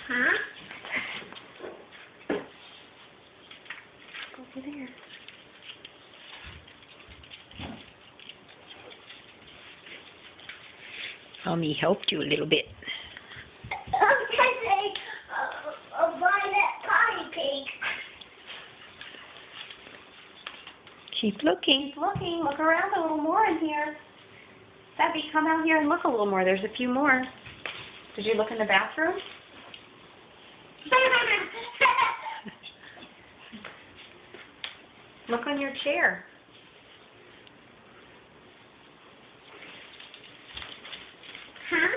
Huh? Go over there. Mommy helped you a little bit. A violet potty pig. Keep looking. Keep looking. Look around a little more in here. Debbie, come out here and look a little more. There's a few more. Did you look in the bathroom? Look on your chair. Huh?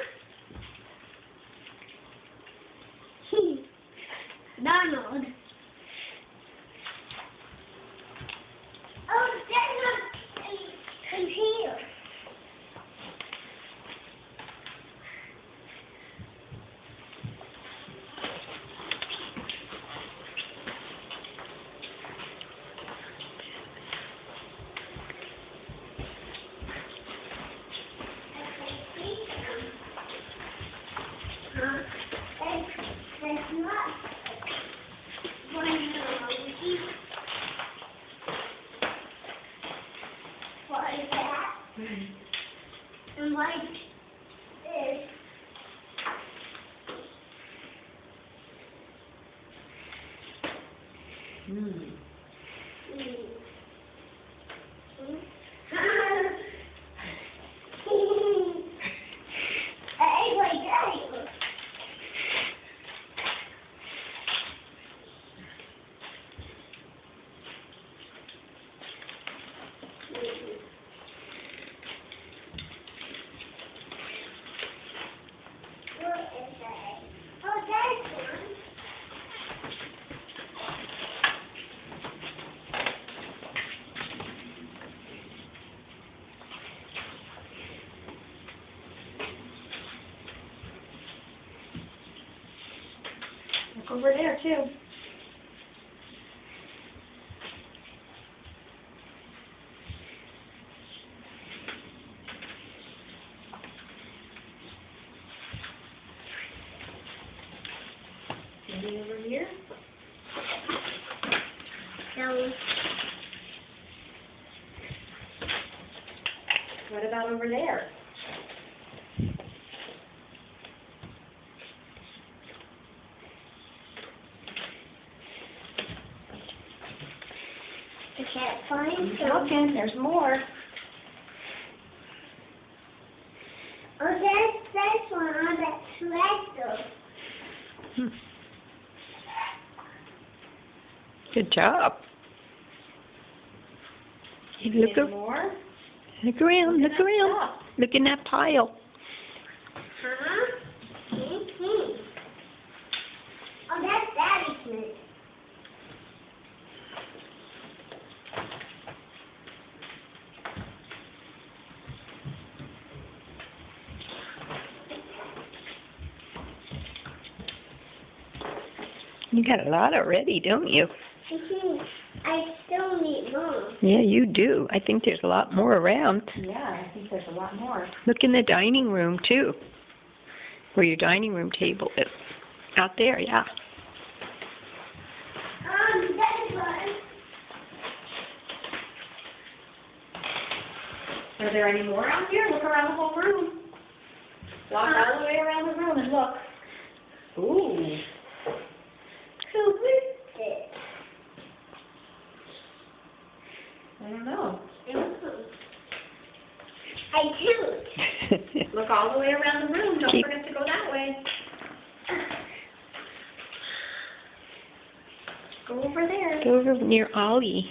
Donald. Oh, there's a here. There's not one what is that? And what is this? Hey, wait, hey. Oh, there's one. Look over there, too. Maybe over here? No. What about over there? I can't find Keep them. looking. There's more. Oh, there's one on that tractor. Good job. You look, Any more? look around, look Look at that around. stuff. Look in that pile. Huh? Mm-hmm. Oh, that's Daddy's mint. You got a lot already, don't you? Mm-hmm. I still need more. Yeah, you do. I think there's a lot more around. Yeah, I think there's a lot more. Look in the dining room, too. Where your dining room table is. Out there, yeah. That's one. Are there any more out here? Look around the whole room. Walk all the way around the room and look. Ooh. Who is it? I don't know. I choose. Look all the way around the room. Don't Keep- forget to go that way. Go over there. Go over near Ollie.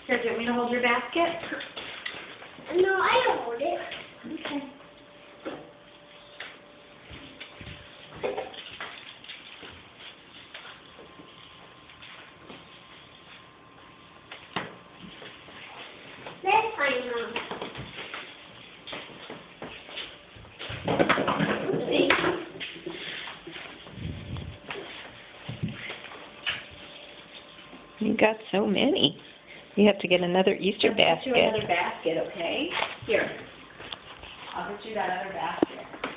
Here, do you want me to hold your basket? No, I don't want it. Okay. Let's find Mom. You got so many. You have to get another Easter I'll get you basket. another basket, okay? Here. I'll get you that other basket.